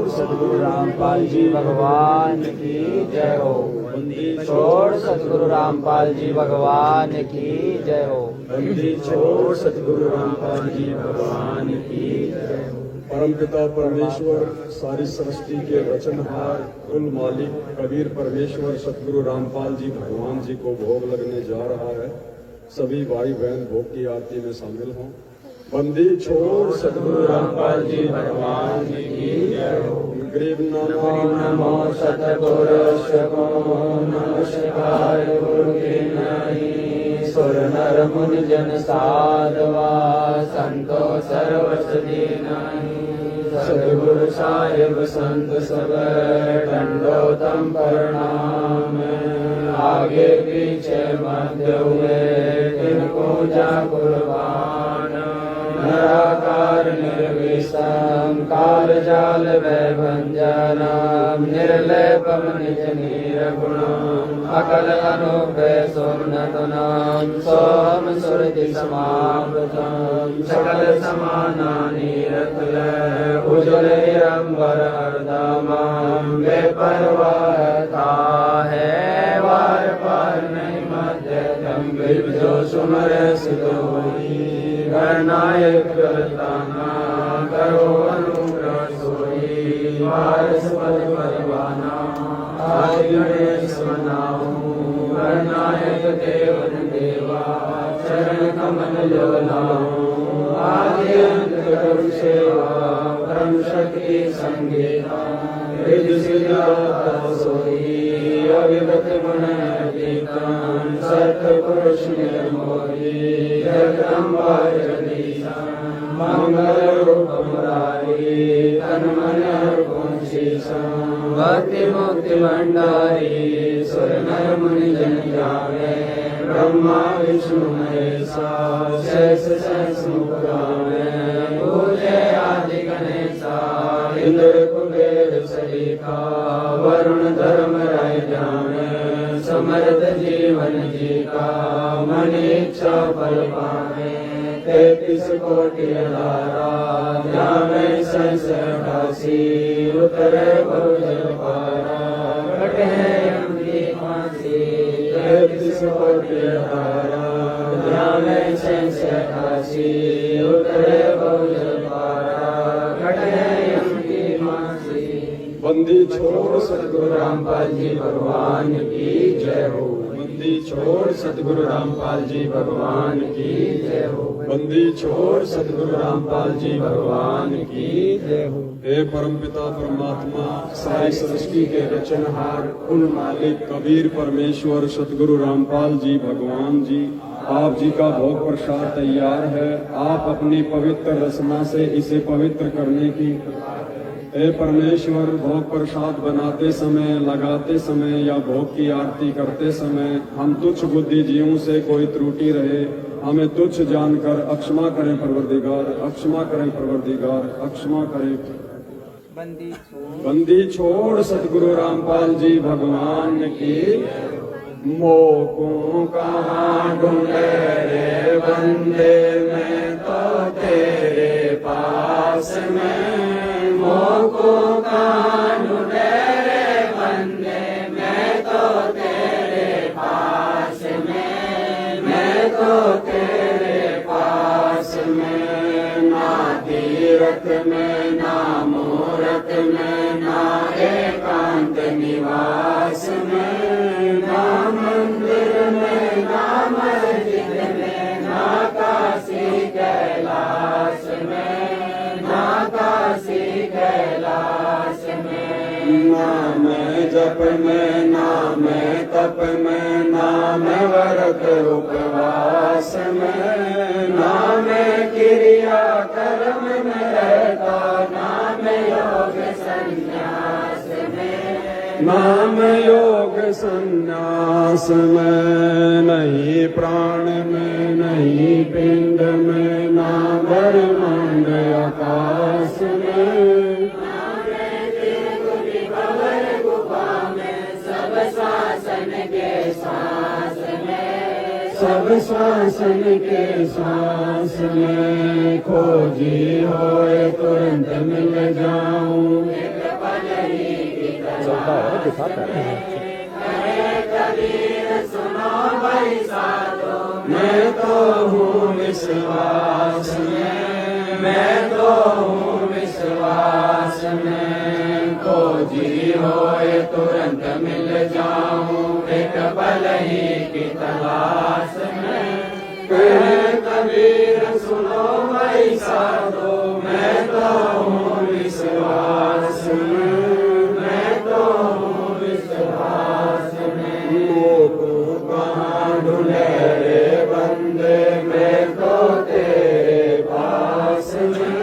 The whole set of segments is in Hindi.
छोड़ सद्गुरु रामपाल जी भगवान की जय हो। बंदी छोड़ सद्गुरु रामपाल जी भगवान की जय हो। बंदी छोड़ सद्गुरु रामपाल जी भगवान की जय हो। परमपिता परमेश्वर सारी सृष्टि के रचनहार कुल मालिक कबीर परमेश्वर सतगुरु रामपाल जी भगवान जी को भोग लगने जा रहा है। सभी भाई बहन भोग की आरती में शामिल हों। बंदी छोड़ सतगुरु रामपाल जी भगवान जी की जय हो। गरीब नमो सतगुरु नमस्कार गुरु के नहीं सुर नर मुनि जन साधवा संतो सर्वस नहीं। सतगुरु साहिब संत सब दंडोतम प्रणाम। आगे पीछे मध्य हुए तिनको जा कुर्बान। निराकार निर्विषम काल जाल वै भंजनम। निर्लेपम निज निर्गुणम अकल अनुपय सोमनतुनम। सोम सुरति समावृतम सकल समानानि रत्न। उज्ज्वल निरंबर हरदमम बेपरवाहता है वार पार नहीं मध्यतम। जो सुमर सिद्ध होई गणनायक करताना। करो अनुग्रह सोई वारस पद परवाना। आदि गणेश मनाऊं गणनायक देवन देवा। चरण कमल जो लाऊं आदि अंत करुण सेवा। परम शक्ति संगीता रिद्धि सिद्धार्थ सोई। अविगत गुण अतीतम सत्पुरुष निर्मोही। जगदम्बा जगदीशा मंगल रूप मुरारी। तन मन अर्पण शीशम भक्ति मुक्ति भंडारी। सुर नर मुनि जन जावे ब्रह्मा विष्णु महेशा। शेष सहस मुख गावे पूजे आदि गणेशा। इंद्र कुबेर सरीखा वरुण धर्म राय जाने। समर्थ जीवन जी का मन इच्छा फल पावे। 33 कोटि अलारा जामे संशय 88। उतरे बहुजल पारा कटे यम की फांसी। 33 कोटि अलारा जामे संशय 88। उतरे बहुजल पारा कटे यम की फांसी। बंदी छोड़ सतगुरु रामपाल जी भगवान की जय हो। बंदी छोड़ सतगुरु रामपाल जी भगवान की जय हो। बंदी छोड़ सतगुरु रामपाल जी भगवान की जय हो। हे परमपिता परमात्मा सारी सृष्टि के रचनहार कुल मालिक कबीर परमेश्वर सतगुरु रामपाल जी भगवान जी। आप जी का भोग प्रसाद तैयार है। आप अपनी पवित्र रचना से इसे पवित्र करने की। हे परमेश्वर भोग प्रसाद बनाते समय लगाते समय या भोग की आरती करते समय हम तुच्छ बुद्धि जीवों से कोई त्रुटि रहे हमें तुच्छ जानकर अक्षमा करें परवरदिगार। अक्षमा करें परवरदिगार अक्षमा करें। बंदी छोड़ सतगुरु रामपाल जी भगवान की। मोको कहाँ ढूंढे रे बंदे मैं तो तेरे पास में। मोको कहाँ ढूंढे रे बंदे मैं तो तेरे पास में। मैं तो तेरे पास में। ना तीरथ में ना मूरत में ना एकांत निवास में। ना मंदिर में ना मस्जिद में ना काशी कैलाश में। ना काशी कैलाश में। ना मैं जप में ना मैं तप में ना मैं व्रत उपवास में। ना मैं क्रिया कर्म में रहता ना मैं योग संन्यास में। ना मैं योग संन्यास में। नहीं प्राण में नहीं पिंड में ना ब्रह्मांड आकाश में। सब श्वासन के सांस में खोजी होए तुरंत मिल जाऊं। चलता है, दिखाता है। मैं तो हूँ विश्वास में, मैं तो हूँ विश्वास में, खोजी होए तुरंत मिल जाऊं, एक पल ही की तलाश में। कहे कबीर सुनो भाई साधो, मैं तो हूँ विश्वास में, मैं तो हूँ विश्वास में। लोगों कहाँ ढूंढे रे बंदे, मैं तो तेरे पास में।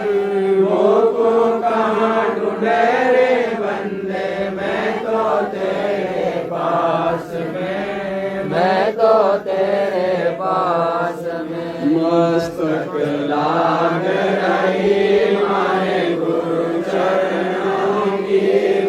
लोगों कहाँ ढूंढे रे बंदे, मैं तो तेरे पास में, मैं तो तेरे पास में। मस्तक लाग रही मारे गुरु चरणों की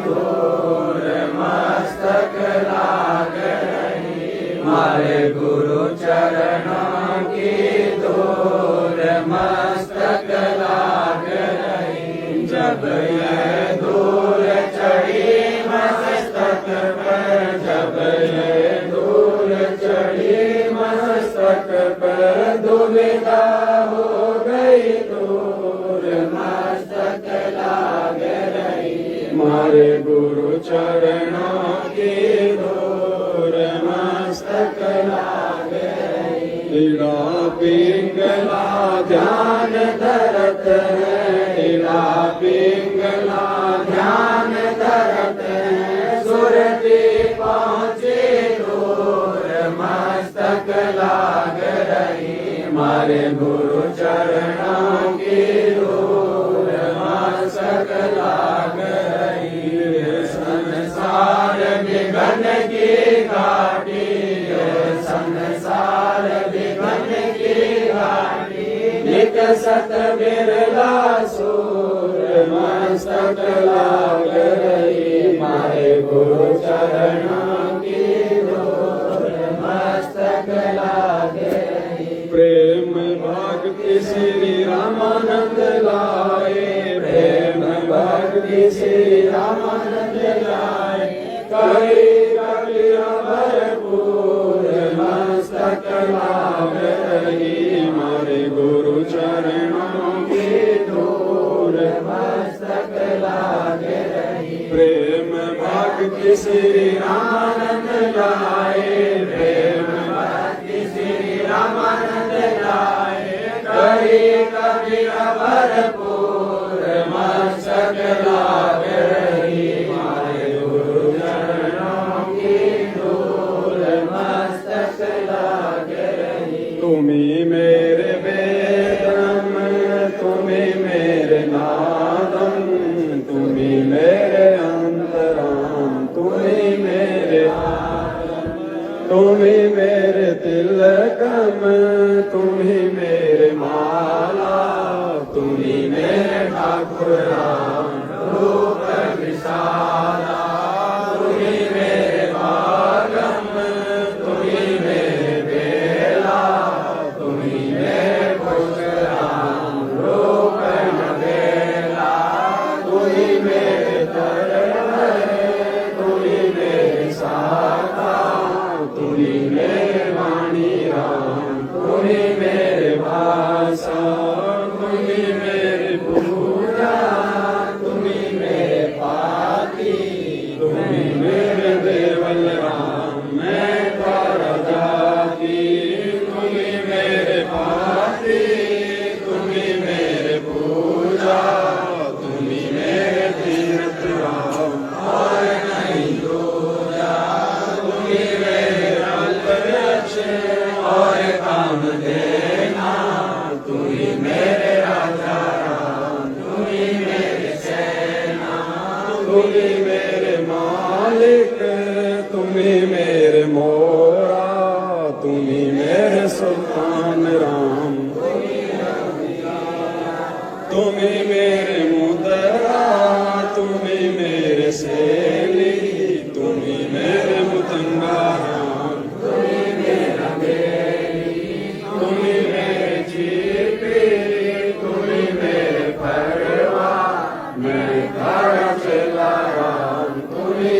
धूल, मस्तक लाग रही मारे गुरु चरणों की धूल, मस्तक लाग रही। जब ये धूल चढ़ी मस्तक पर, जब ये धूल चढ़ी मस्तक पर, दुविधा हो गई दूर, मस्तक लाग रही मारे गुरु चरणों की धूल, मस्तक लाग रही। इड़ा पिंगला ध्यान धरत है, इड़ा पिंगला ध्यान धरत है, सुरती पहुँचे दूर, मस्तक लाग रही मारे गुरु चरणों की धूल, मस्तक लाग रही। संसार विघन की घाटी, संसार विघन की घाटी, नित सत बिरला सूर, मस्तक लाग रही मारे गुरु चरणों की धूल, मस्तक लाग रही। प्रेम भक्ति श्री रामानंद लाए, प्रेम भक्ति श्री रामानंद लाए, करी कलिया भरपूर, मस्तक लाग रही मारे गुरु चरणों की धूल, मस्तक लाग रही। प्रेम भक्ति श्री रामानंद लाए, प्रेम भक्ति श्री रामानंद लाए, करी कलिया भरपूर, मस्तक लाग रही मारे गुरु चरणों की धूल, मस्तक लाग रही। तुम्ही मेरे वेदम, तुम्ही मेरे नादम, तुम्ही मेरे अंतराम, तुम्ही मेरे आलम, तुम्ही मेरे तिलकम, तुम्ही मेरे माला, तुम्ही मेरे ठाकुर राम रूप विशाला, तुम्ही मेरे भागम, तुम्ही मेरे बेला, तुम्ही मेरे खुश राम रूप नवेला, तुम्ही मेरे तरवर, तुम्ही मेरे साका, तुम्ही मेरे वाणी राम, तुम्ही मेरे भाषा, तुम्ही मेरे पूजा, तुम्ही मेरे पाती, तुम्ही मेरे देवल राम, मैं तारा जाती, तुम्ही मेरे पाती, तुम्ही मेरे पूजा, तुम्ही मेरे तीर्थ राम, और नहीं दूजा, तुम्ही मेरे अल्पवृक्ष और काम देना, तुम्ही मेरे राजा राम, तुम्ही मेरे सेना, तुम्ही मेरे मालिक, तुम्ही मेरे मोरा, तुम्ही मेरे सुल्तान राम, तुम्ही मेरे मुदरा, तुम्ही मेरे सेली, तुम्ही मेरे मुतंगा राम, तुम्ही मेरा बेली, तुम्ही मेरे जीपी, तुम्ही मेरे परवा, मैं तारा चला राम, तुम्ही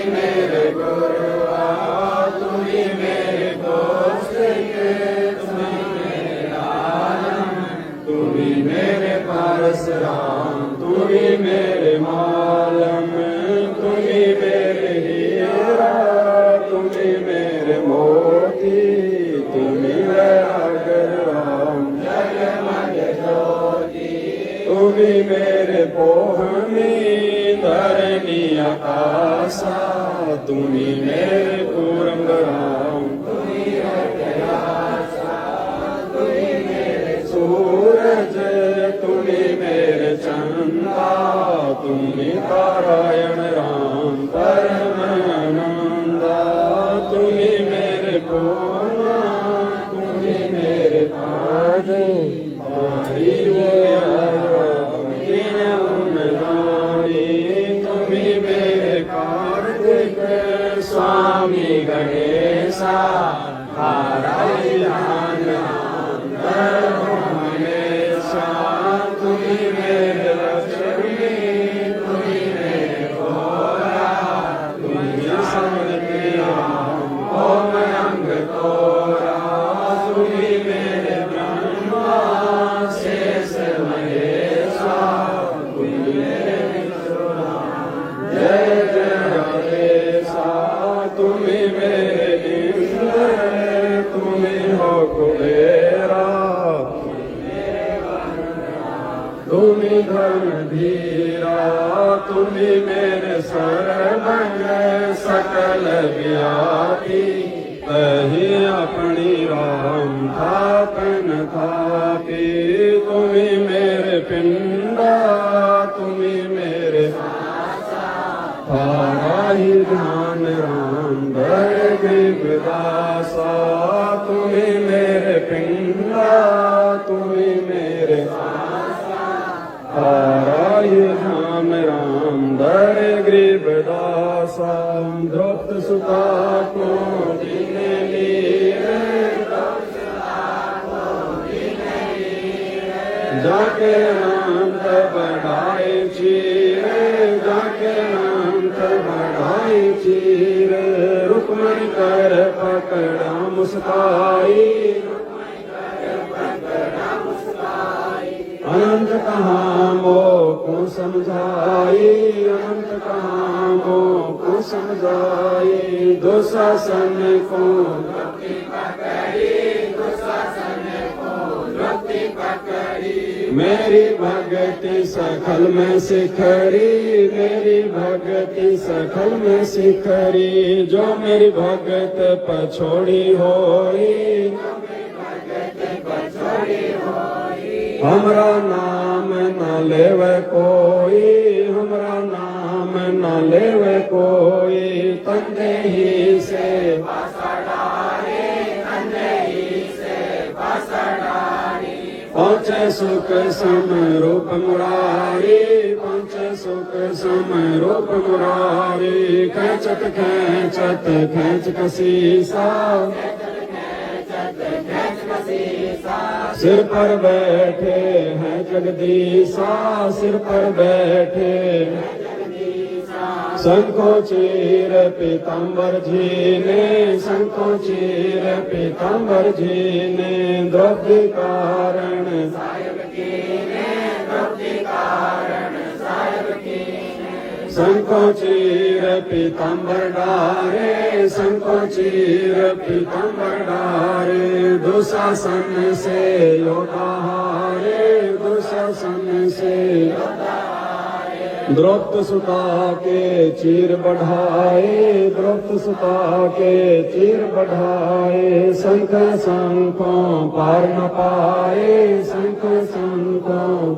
तुम्ही मेरे पोहनी धरणी आकाशा तुम्ही मेरे पूरम राम सूरज तुम्ही मेरे चंदा तुम्ही नारायण राम परमानंदा तुम्ही मेरे पूर्णा तुम्ही मेरे पादे तुम्ही मेरे कार्तिक स्वामी गणेशा हमेशा तुम्ही मेरे लक्ष्मी तुम्ही मेरे भोला तुम्ही समृद्धि ओम अंग तोरा तुम्ही मेरे ब्रह्मा शेष महेशा तुम्ही मेरे जय जय गणेशा तुम्ही मेरे इंद्र तुम्ही हो कुबेरा तुम्ही धन धीरा तुम्ही मेरे सर्वज्ञ सकल व्यापी तही अपनी राम थापन थापी तुम्ही मेरे पिंडा तुम्ही मेरे ही ध्यान राम गरीबदासा तुम्ही मेरे पिंडा तुम्ही मेरे ही धाम राम दर गरीबदासा द्रौपद सुता को दीने लिए जाके नाम बढ़ाए चीरे जाके नाम बढ़ाए चीरे रुक्मणी कर पकड़ा मुस्काई अनंत कहाँ मो को समझाई अनंत कहाँ मो को समझाई दुशासन को मेरी भगति सखल में सिखरी मेरी भगति सखल में सिखरी जो मेरी भगत पछोड़ी होई हमरा नाम न लेवे कोई हमरा नाम न लेवे कोई तंदे ही से पहुँचे सुख सम रूप मुरारी पहुँचे सुख सम रूप मुरारी खेचत खेचत खेच कसीसा सिर पर बैठे हैं जगदीशा सिर पर बैठे शंखो चीर पीताम्बर जी ने शंखो चीर पीताम्बर जी ने द्रव्य कारण शंखो चीर पीताम्बर डारे शंखो चीर पीताम्बर डारे दुशासन से योदाहारे दुशासन से द्रौपद सुता के चीर बढ़ाए द्रौपद सुता के चीर बढ़ाए शंख शंखों पार न पाए शंख शंखों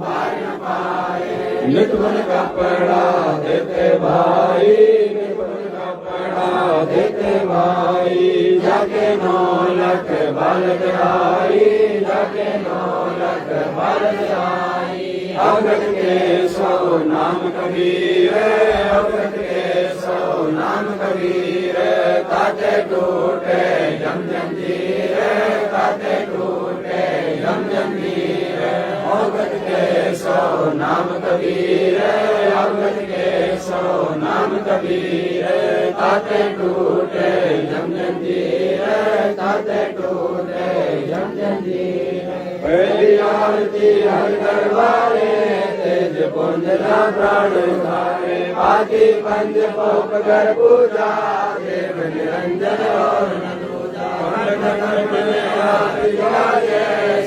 निकबल का पड़ा देते भाई निकबल का पड़ा देते भाई जाके 9 लाख बालक आई जाके 9 लाख बालक आई अवगत के 100 नाम कबीर अवगत के 100 नाम कबीर ताते टूटे जम जंजीर ताते टूटे जम जंजीर अवगत के 100 नाम कबीर अवगत के 100 नाम कबीर ताते टूटे जम जंजीर ताते टूटे जम जंजीर पहली आरती हर दरबारे तेज पुंजना प्राण उधारे बाकी पंच पोप कर पूजा देव निरंजन और न दूजा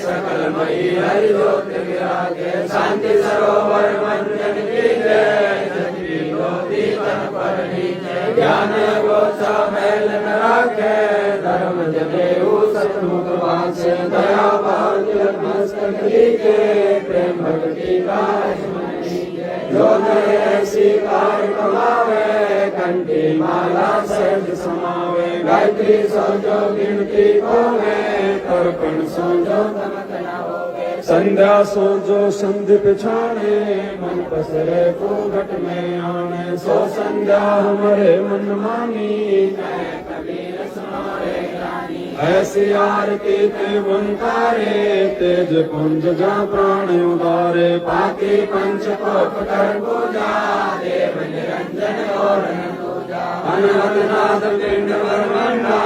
सकल मई हरि ज्योत विराजे शांति सरोवर मंजन की जय जगती ज्योति तन पर नीचे ज्ञान गोचा मैल न राखे धर्म जनेऊ सतमुख वांचे दया भाव तिलक मस्तक लीजे प्रेम भक्ति का जो नए ऐसी कार कमावे कंठी माला सहज समावे गायत्री सो जो गिनती होवे तर्पण सो जो तमक न होवे संध्या सो जो संधि पिछाड़े मन पसरे को घट में आने सो संध्या हमारे मन मानी कबीर सुनारे ज्ञानी ऐसी आरती त्रिभुवनकारे तेज पुंज जा प्राण उदारे पाती पंच कोप कर पूजा देव निरंजन और पूजा अनहद नाद पिंड वर्मंडा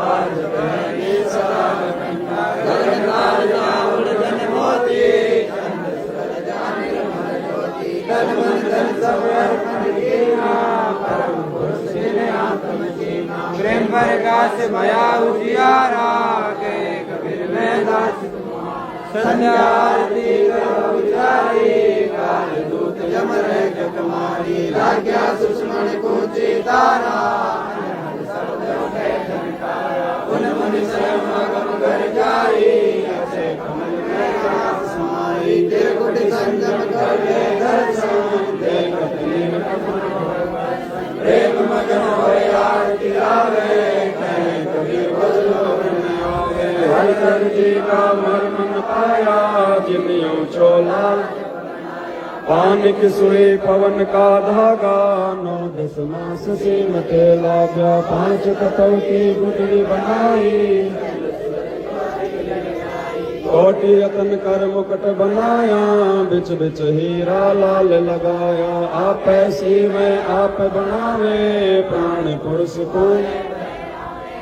वाजपेयी सदा कंडा गगनकार जाऊल जन मोती चंद सूरज जाने मन ज्योति तन मन धन सब अर्पण कीना परम पुरुष जिने आत्म जीना प्रेम प्रकाश भया उजियारा के कबीर में दास संध्या आरती करो उजारी काल दूत जम रहे कुमारी राज्ञा सुषमण को चितारा उन मुनि समागम कर जाई ऐसे कमल में रास समाई त्रिकुट संगम कर दर्शन देखत लीन प्रेम मगन होए आरती आवे कहे कबीर बदलो न आवे हर हर जी का मर्म न पाया जिन्यों चोला पान की सुई पवन का धागा 9-10 मास से मते लाव्या 5 कटौती गुटली बनाई कोटि रतन कर मुकुट बनाया बिच बिच हीरा लाल लगाया आप सीवे आप बनावे प्राण पुरुष को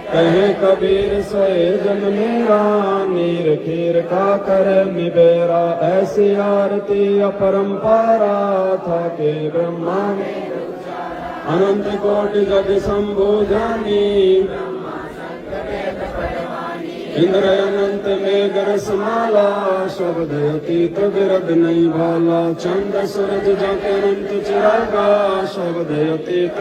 कहे कबीर सोए जन मेरा नीर खीर का कर निबेरा ऐसी आरती अपरंपारा था के ब्रह्मा अनंत कोटि जग शंभु जानी इंद्र अनंत में गरसमाला शब्द अतीत विरद नहीं भाला चंद सूरज जग अनंत चिरागा शब्द अतीत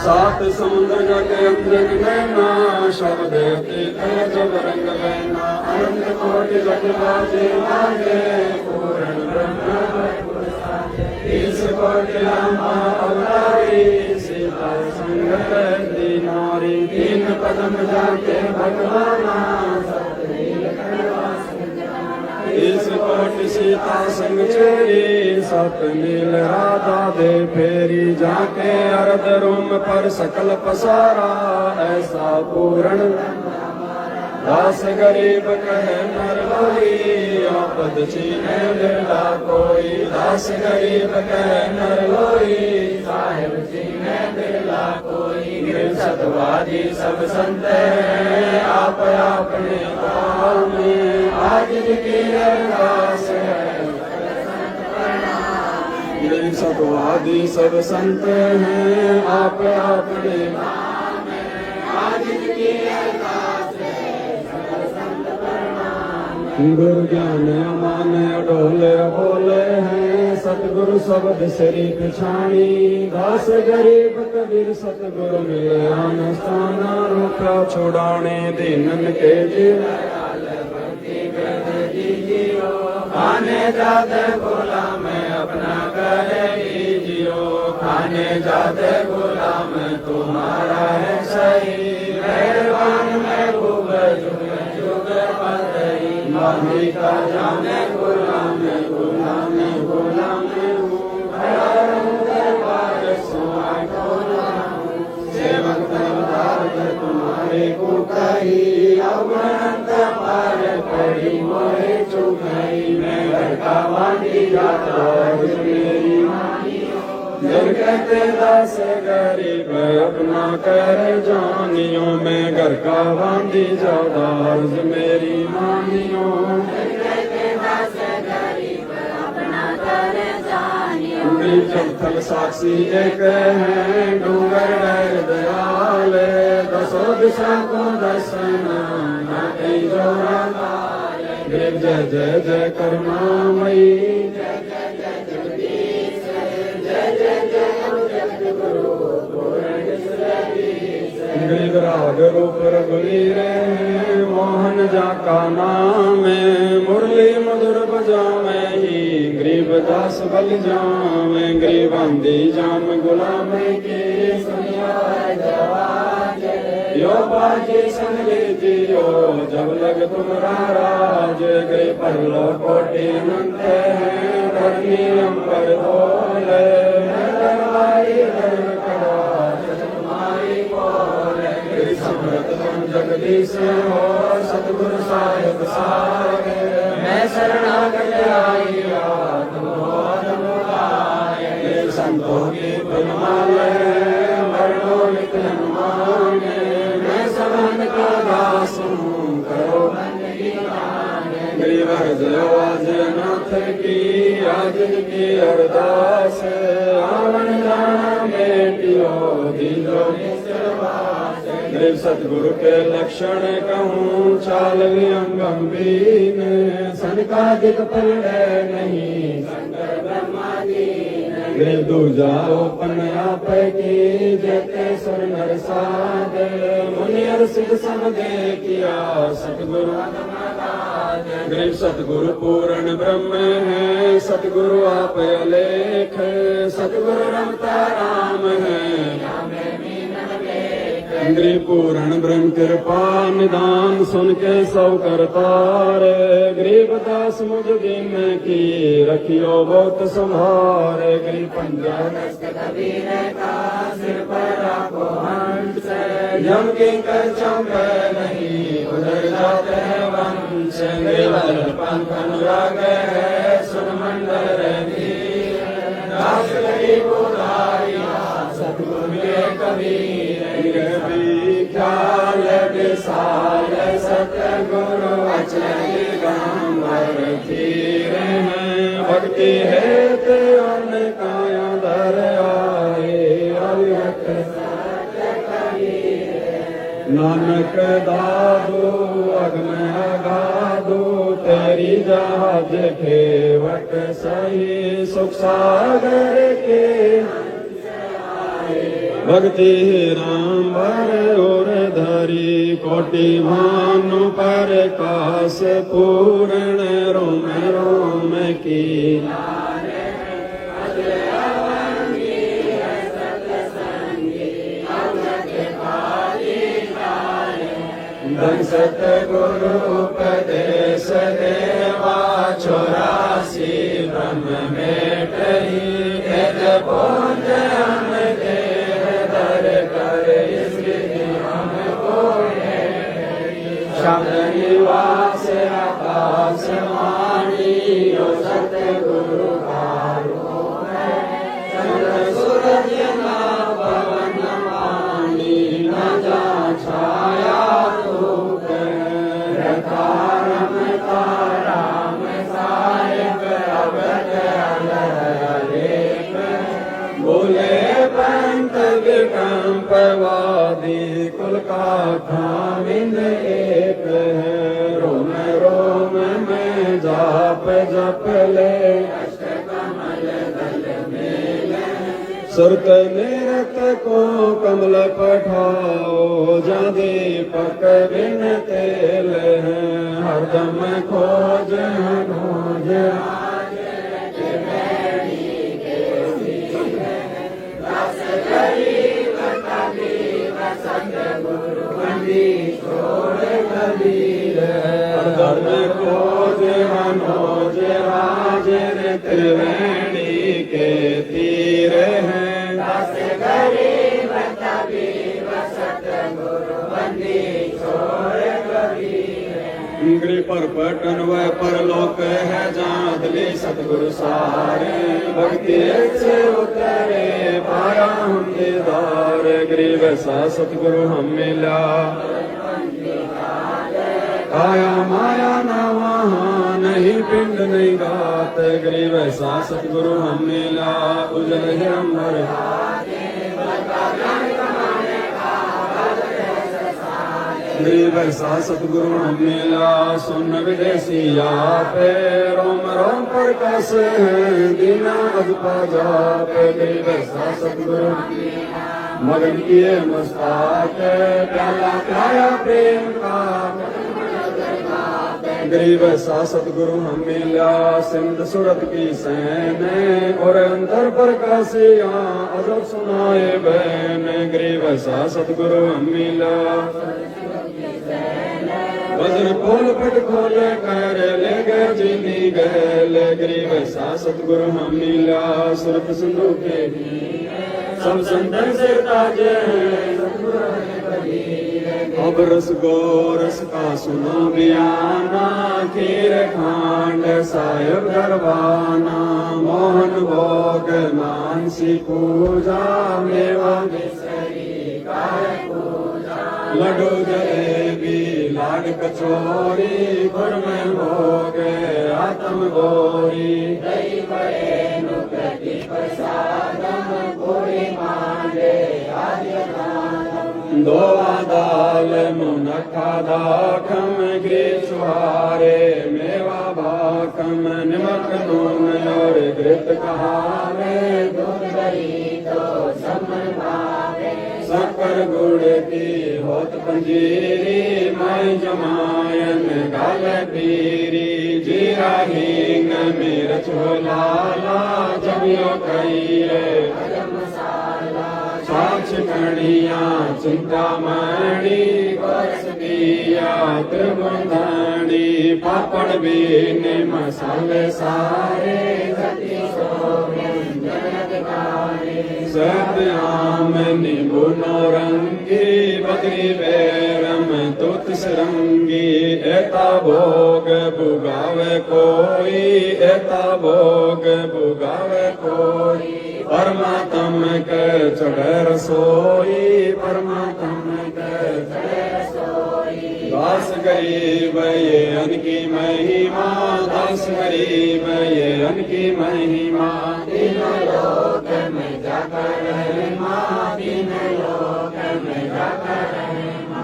सात समुद्र जग अंजन नैना शब्द अतीत जब रंग बहना अनंत कोटि जग बाजे मागे पूर्ण ब्रह्म इस कोटि लामा अवतारी सीता संग दी नारी तीन पदम जाके भगवाना इस कोटि सीता संग चेरी सत नील राधा दे फेरी जाके अर्ध रोम पर सकल पसारा ऐसा पूर्ण दास गरीब कहे नर लोई आपद छीने बिरला कोई दास गरीब कहे नर लोई साहिब छीने बिरला कोई सतवादी सब संत हैं आप अपने काल में आज की अरदास है सतवादी सब संत हैं आप अपने आज की अरदास गुरु ज्ञान अमान अडोले बोले हैं सतगुरु शब्द श्री पिछाणी दास गरीब कबीर सतगुरु मिले स्थान रूपा छुड़ाने दीनन के खाने जाते बोला मैं अपना करे लीजियो खाने जाते बोला मैं तुम्हारा है सही मेहरबान मैं भूग जुग जुग पतई माही का जाने गुलाम गुलाम गुलाम सेवक तुम्हारे को कही अवंत पार पड़ी मोहे चुकाई मैं घर का बांधी जाता मेरी जब कहते दास गरीब अपना कर जानियो मैं घर का बांधी जाता मेरी मानियो गरीब जब थल साक्षी एक है डूंगर डर दयाल दसो दिशा को दर्शन न कहीं जोड़ा गरीब जय जय जय करुणामयी गरीब राग रूप रघुवीर मोहन जा का नाम मुरली मधुर बजावे ही गरीब दास बल जावे गरीब आंधी जाम गुलाम के यो बाजी संग लीजियो जब लग तुम्हारा राज गरीब परलो कोटि अनंत है धरती अंबर धोले जगदीश हो सतगुरु साहिब सागे मैं शरणागत आइया तुम हो तुम आए संतों की पुनमाले मरणों नित हनुमाने मैं समान का दास हूँ करो गरीब आज नाथ की आज की अरदास आवन जाना बेटियो दीजो गरीब सतगुरु के लक्षण कहूँ चाल अंगम बीन सनकादिक फल नहीं गरीब दूजा ओपन आप की जते सुर नर साध मुनि सिद्ध सब दे किया सतगुरु गरीब सतगुरु पूर्ण ब्रह्म है सतगुरु आप अलेख सतगुरु रमता राम है गरीब पूर्ण ब्रह्म कृपा निदान सुन के सब करतार गरीब दास मुझ दिन की रखियो बहुत संभारे गरीब पंजाब सिर पर राखो हंस यम की कर चंपे नहीं उधर जाते हैं वंश गरीब पंख अनुराग है सुन मंडल दास गरीब उदारिया सतगुरु के कबीर ख्याल विशाल सतगुरु अचल गंबर धीर हैं भक्ति है तेन काया धर आए नानक दादो अगम अगाधो तेरी जहाज खेवट सही सुख सागर के भक्ति राम भर और धरी कोटि भानु पर कास पूर्ण रोम रोम की धन सतगुरु उपदेश देवा 84 ब्रह्म मेटही तेज बोध हम शब्द निवास आकाश वाणी यो सतगुरु सूरज ना पवन वाणी न जा छाया तूक रखा रमता राम साहिब अवध अलेख बोले पंत विकंपवादी कुल का खामिंद एक है रोम रोम में जाप जप ले सुरत निरत को कमल पठाओ जा दीपक बिन तेल है हरदम खोज खोज धर्म खोज मनोज राज त्रिवेणी के तीर हैं इंगली पर पटन व परलोक है जादली सतगुरु सारे भक्ति से उतरे पाया हम दीदार गरीब सा सतगुरु हम मिला आया माया न वहान नहीं पिंड नहीं गात, गरीब ऐसा सतगुरु हम मिला, उजल है अमर गरीब ऐसा सतगुरु हम मिला, सुन विदेशिया पे रोम रोम पर कस दीना अजपा जाप, गरीब ऐसा सतगुरु मगन किए मुस्ताक, प्याला प्याया प्रेम का गरीब ऐसा सतगुरु हम मिला, सिंध सूरत की सैन और अंतर पर कासिया अजब सुनाए बैन, गरीब ऐसा सतगुरु हम मिला, वज्र पोल पट खोल कर ले गए जीनी गैल, गरीब ऐसा सतगुरु हम मिला, सुरत सिंधु के सब संतन से ताजे अब रस गोरस का सुनो बयाना, खीर खांड साहेब दरबाना, मोहन भोग मानसी पूजा, मेवा लड्डू जलेबी लाड कचौरी, गुड़ में भोग आत्म गोरी, दोवा दाल मुनखा दाखम ग्रीस सुहारे, मेवा भाकम निमक नून और घृत कहावे, दूध दही तो समन भावे, शक्कर गुड़ की होत पंजीरी, मैं जमायन गाल पीरी, जीरा हींग मिर्च लाला, जबियो कहिए साक्ष कणिया चिंतामणि, गोरस दिया त्रिभुवनी, पापड़ बीन मसाले सारे, सत्याम नींबू नौरंगी, बकरी बैरम तुत सरंगी, एता भोग बुगावे कोई, एता भोग बुगावे कोई, परमात्म के चढ़े रसोई, परमात्म के चढ़े रसोई, दास गरीब ये अनकी महिमा, दास गरीब ये अनकी महिमा, तीनों लोक में जाकर महिमा, तीनों लोक में जाकर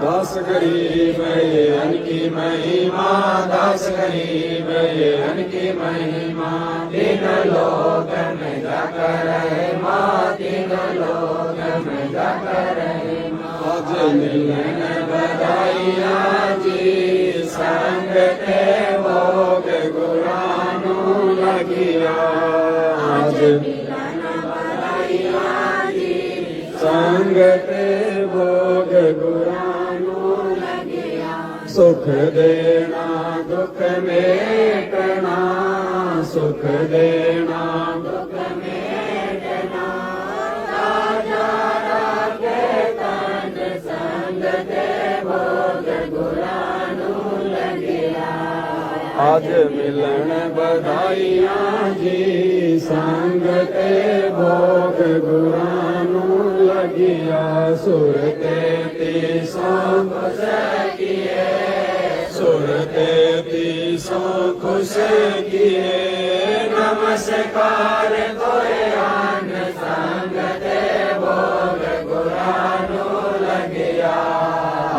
दास गरीब ये अनकी महिमा, दास गरीब ये अनकी महिमा, तीनों लोक में जाकर महिमा, तीनों लोक में जाकर महिमा, आज मिलन बधाइया जी, संग के भोग गुरानु लगिया, आज संग के भोग गुरानु लगिया, सुख देना दुख मेटना, सुख देना दुख मेटना, राजा राखे तन, संग के भोग गुरानु लगिया, आज मिलन बधाइयाँ जी, संग के भोग गुरानु लगिया, सुरते तीसों खुश किए, सुरते तीसों खुश किए, नमस्कार कोई आन, संग के भोग गुरानु लगिया,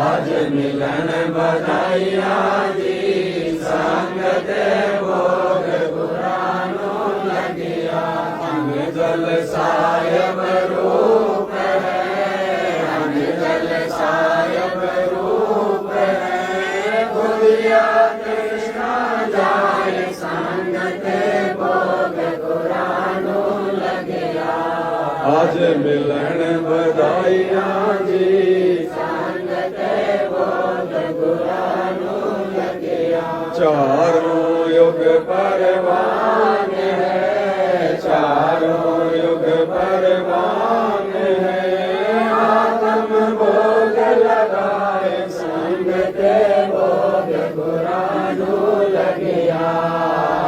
आज मिलन बधाइयाँ जी, संग के भोग गुरानु लगिया, जल सायब रूप है, जल सायब रूप है, खुदिया कृष्णा जाय, संग के भोग गुरानु लगिया, आज मिलन बधाइयाँ जी, संग के भोग गुरानु लगिया, चारों युग परवान है, चारों युग परवान है, आत्म भोग लगाए, संग के भोग गुरानु लगिया,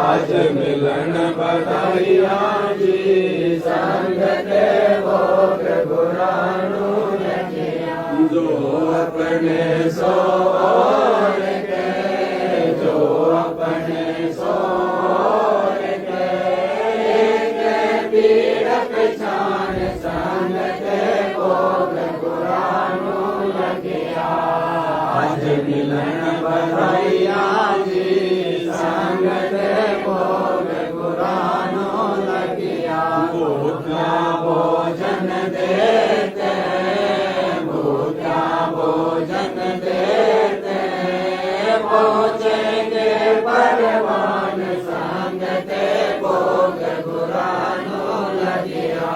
आज मिलन बधाइयाँ जी, संग के भोग गुरानु लगिया, जो अपने सो और के, जो अपने सो दर्शन देते हैं, भूखा भोजन देते हैं, पहुँचेंगे परवान संगते भोग गुरानो लगिया।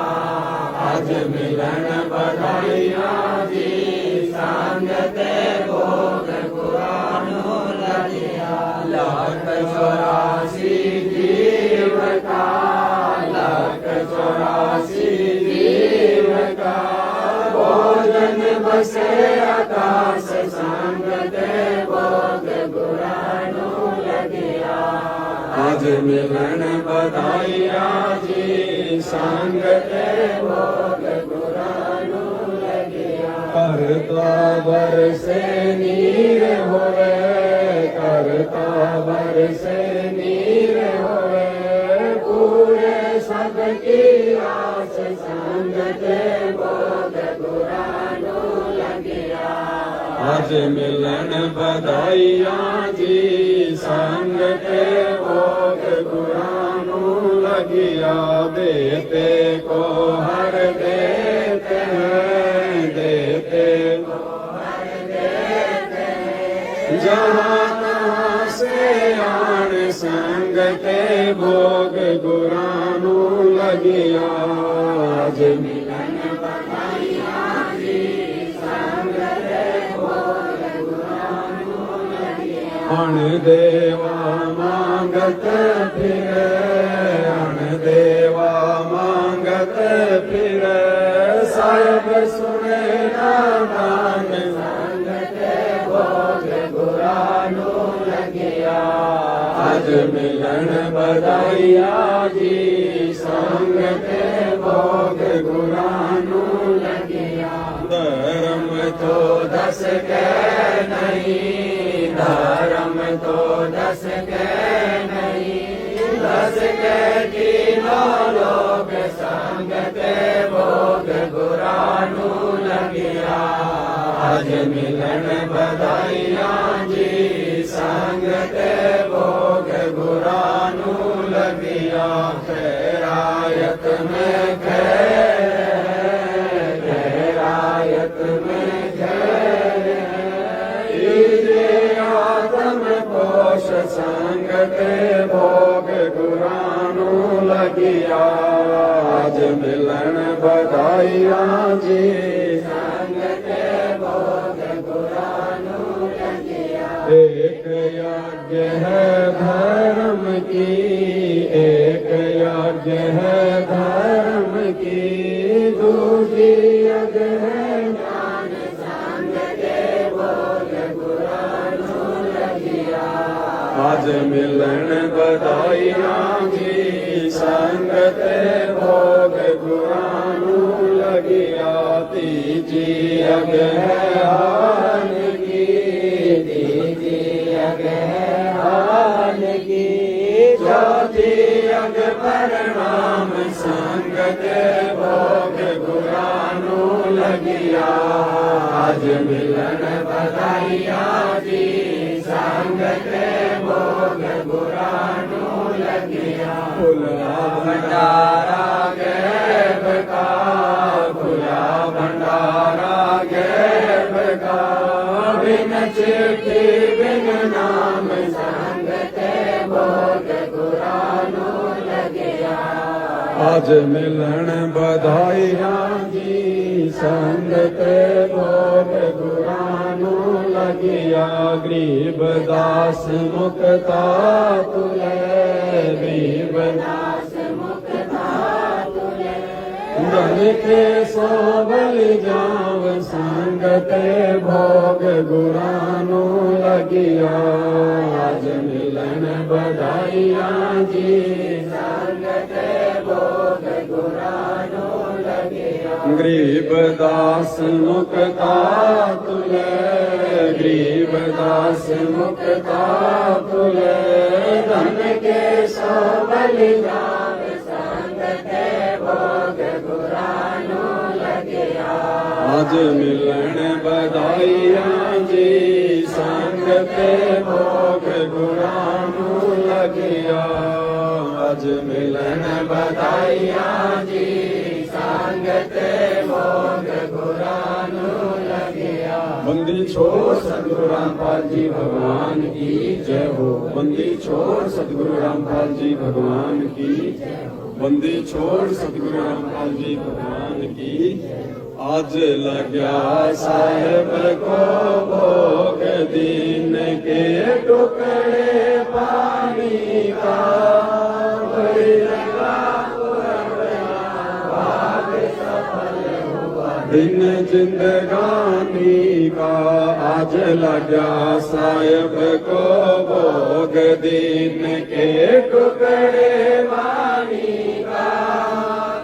आज मिलन बधाइयाँ जी, संगते भोग गुरानो लगिया। 184 जीव का, 184 जीव का, भोजन बसे आकाश संगते भोग गुरानो लगिया। आज मिलन बधाइयाँ जी, संगते भोग गुरानो लगिया। करता बरसे नीर होवे, करता बरसे नीर होवे, पूरे सबकी आस संगते भोग गुरानो लगिया। आज मिलन बधाइयाँ जी, संगते भोग गुरानो लगिया। देते को हर देते हैं, देते को हर देते हैं, जहाँ तहाँ से आन संगते भोग गुरानो लगिया। आज मिलन बधाइयाँ जी, संगते भोग गुरानो लगिया। अण देवा मांगत फिरे, अण देवा मांगत फिरे, साहेब सुने नादान संगते भोग गुरानो लगिया। आज मिलन बधाइयाँ जी, संगते भोग गुरानो लगिया। धर्म तो 10 के नहीं, धर्म तो 10 के नहीं, 10 के तीनों लोग संगते भोग गुरानो लगिया। आज मिलन बधाइयाँ जी, संगते भोग गुरानो लगिया। खैरायत में खैर है, खैरायत में खैर है, ईजे आत्म पोष संगते भोग गुरानो लगिया। आज मिलन बधाइयाँ जी, संगते भोग गुरानो लगिया। एक यज्ञ है धर्म की, एक यज्ञ है धर्म की, दूसरी यज्ञ है ज्ञान संगते भोग गुरानो लगिया। आज मिलन बधाइयाँ जी, संगते भोग गुरानो लगिया। तीजी यज्ञ है हाल की, तीजी यज्ञ है हाल की, चौथी यज्ञ परिणाम संगते भोग गुरानो लगिया। आज मिलन बधाइयाँ जी, संगते भोग गुरानो लगिया। खुला भंडारा गैब का, खुला भंडारा गैब का, बिन चिट्ठी बिन नाम संगते भोग गुरानो लगिया। आज मिलन बधाइयाँ जी, संगते भोग गुरानो लगिया। गरीब दास मुक्ता तुले, गरीब दास मुक्ता तुले, धन के सो बलि जाव संगते भोग गुरानो लगिया। आज मिलन बधाइयाँ जी, संगते भोग गुरानो लगिया। गरीब दास मुक्ता तुले, गरीब दास मुक्ता तुले, धन के सो बलि जाव संगते भोग गुरानो लगिया। आज मिलन बधाइयाँ जी, संगते भोग गुरानो लगिया। आज मिलन बधाइयाँ जी, संगते बंदी छोड़ सतगुरु रामपाल जी भगवान की जय हो। बंदी छोड़ सतगुरु रामपाल जी भगवान की, बंदी छोड़ सतगुरु रामपाल जी भगवान की। आज लग्या साहेब को भोग दीन के टुकड़े पानी का, दिन जिंदगानी का। आज लगा साहेब को भोग दीन के टुकड़े वाणी का,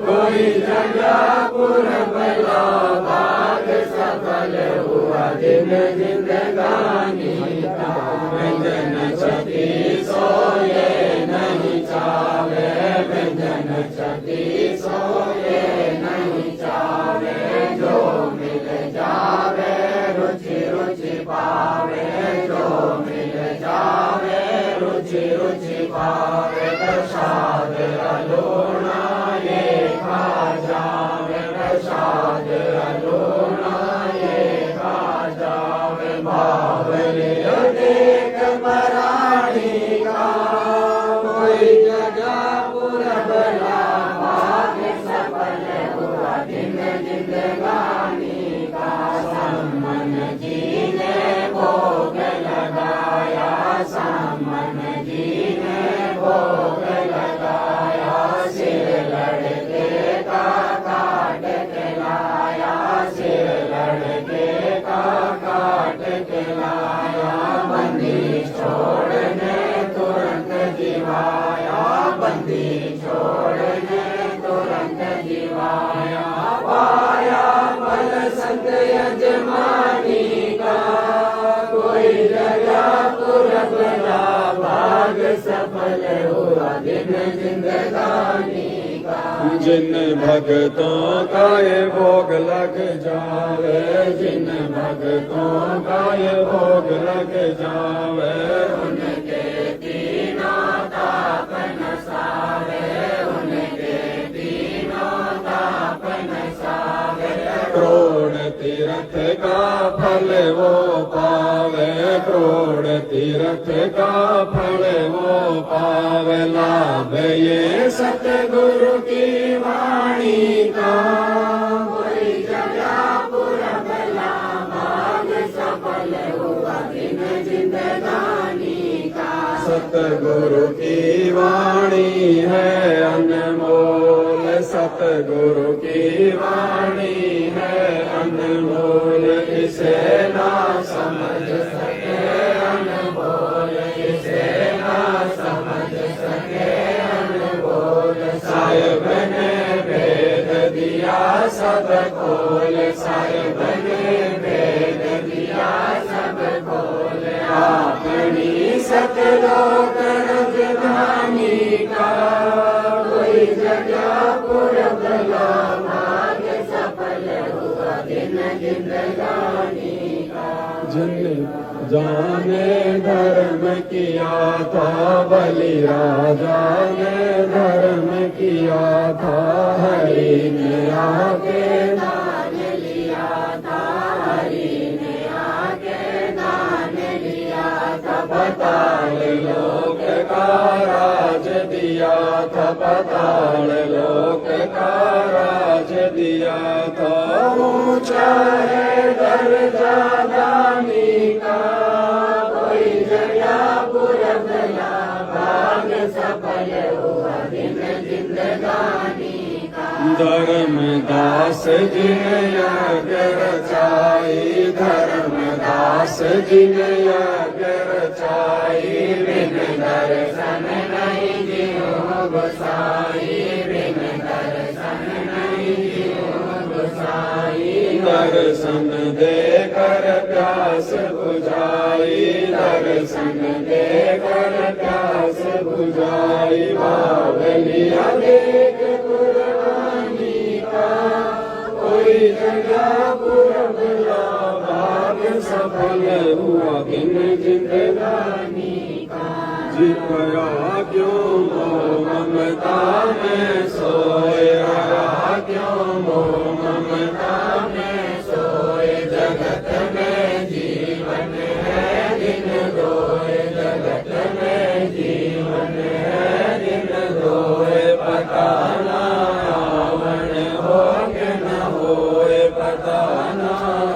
कोई जगह पुरबला भाग सफल हुआ दिन जिंदगानी का। व्यंजन छती सोए नहीं चावे, व्यंजन छती सोए नहीं चावे, जो मिल जावे रुचि रुचि पावे, जो मिल जावे रुचि रुचि पावे। प्रसाद अलोना ये खा जावे, प्रसाद अलोना ये खा जावे। बावले अनेक मराठी का, कोई जगह पुरबला भाग सफल हुआ दिन जिंदगानी का। सम्मन जी ने भोग लगाया, सम्मन जी ने भोग लगाया। सिर लड़के का काट के लाया, सिर लड़के का काट के लाया। बंदी छोड़ने तुरंत जीवाया, बंदी छोड़ने तुरंत जीवाया। पाया फल संत यजमानी का, कोई जगह पुरबला भाग सफल हुआ दिन जिंदगानी का। जिन भक्तों का ये भोग लग जावे, जिन भक्तों का ये भोग लग जावे, उनके तीनों ताप नसावे, उनके तीनों ताप नसावे। करोड़ तीर्थ का फल वो पावे, करोड़ तीर्थ का फल वो पावे। लाभ ये सतगुरु की वाणी का, कोई जगह पुरबला भाग सफल हुआ दिन जिंदगानी का। सतगुरु की वाणी है अनमोल, सतगुरु की वाणी है अनमोल। इसे ना समझ सके अनमोल, इसे ना समझ सके अनमोल। साहिब ने भेद दिया सब खोल, साहिब ने भेद दिया सब खोल। अपनी सतलोक राजधानी का, कोई जगह पुरबला भाग सफल हुआ दिन जिंदगानी का। जिन जाने धर्म किया था बलि राजा ने धर्म किया था, हरि ने आके दान लिया था, हरि ने आके दान लिया था। पाताल लोक का राज दिया था, पाताल लोक का राज दिया था। ऊंचा है दर्जा दानी का, कोई जगह पुरबला भाग सफल हुआ दिन जिंदगानी का। धर्मदास जी ने यज्ञ रचाई, धर्मदास जी ने यज्ञ रचाई। बिन दर्शन नहीं जियो गोसाई, बिन दर्शन नहीं जियो गोसाई। दर्शन देकर प्यास बुझाई, दर्शन देकर प्यास बुझाई। बावली अनेक कुर्बानी का, कोई जगह पुरबला भाग सफल हुआ दिन जिंदगानी का। जिया क्यों मोह ममता में सोए, आया क्यों मोह ममता में सोए। जगत में न आवन हो के न होए पता न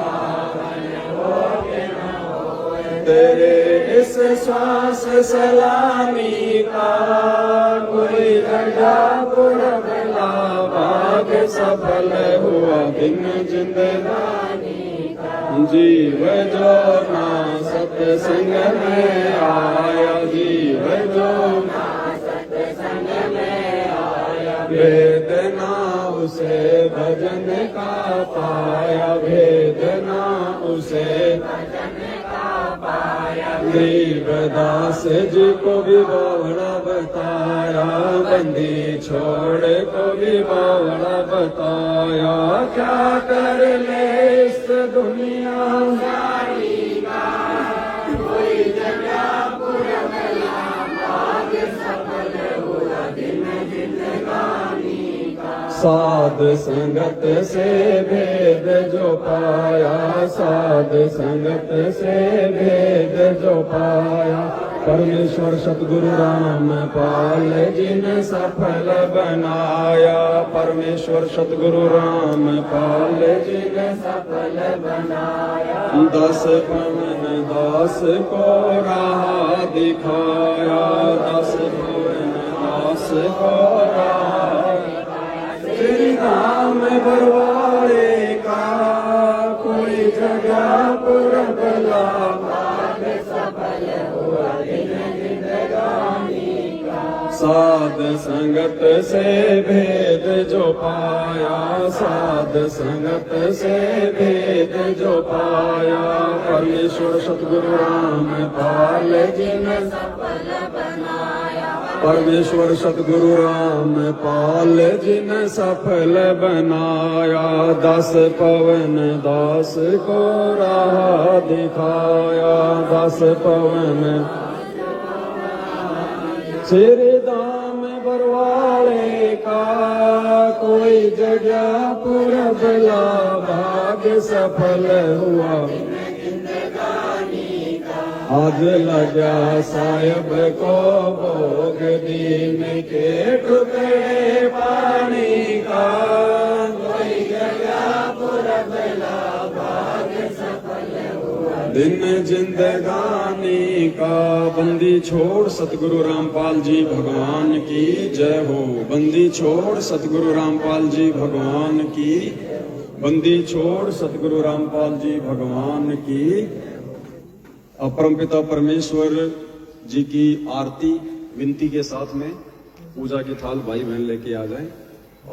आवन हो के न होए। तेरे इस श्वास सलामी का कोई घड़ा पुरबला भाग सफल हुआ दिन जिंदगानी का। जीव जो ना सत्संग में आया, जीव जो ना सत्संग में आया, वेदना उसे भजन का पाया, वेदना उसे भजन का पाया। गरीबदास जी को भी बावड़ा बताया, बंदी छोड़ को भी बावड़ा बताया। क्या कर ले इस दुनिया सारी का, कोई जगह पुरबला भाग सफल हुआ दिन जिंदगानी का। साध संगत से भेद जो पाया, साध संगत से भेद जो पाया। परमेश्वर सतगुरु राम पाल जिन सफल बनाया, परमेश्वर सतगुरु राम पाल जिन सफल बनाया। 10 पवन दास को राह दिखाया, 10 पवन दास को राह दिखाया। श्री राम बरवाड़े का कोई जगह पुरबला भाग सफल हुआ दिन जिंदगानी का। साध संगत से भेद जो पाया, साध संगत से भेद जो पाया। परमेश्वर सतगुरु राम पाल जिन सफल बनाया, परमेश्वर सतगुरु राम पाल जिन सफल बनाया। 10 पवन दास को राह दिखाया, 10 पवन श्री दाम बरवाड़े का कोई जगह पुरबला भाग सफल हुआ जिंदगानी का। आज लगा साहिब को भोग दीन के टुकड़े पानी का, कोई जगह पुरबला भाग सफल हुआ दिन जिंदगानी का। बंदी छोड़ सतगुरु रामपाल जी भगवान की जय हो, बंदी छोड़ सतगुरु रामपाल जी भगवान की, बंदी छोड़ सतगुरु रामपाल जी भगवान की। अपरमपिता परमेश्वर जी की आरती विनती के साथ में पूजा की थाल भाई बहन लेके आ जाएं,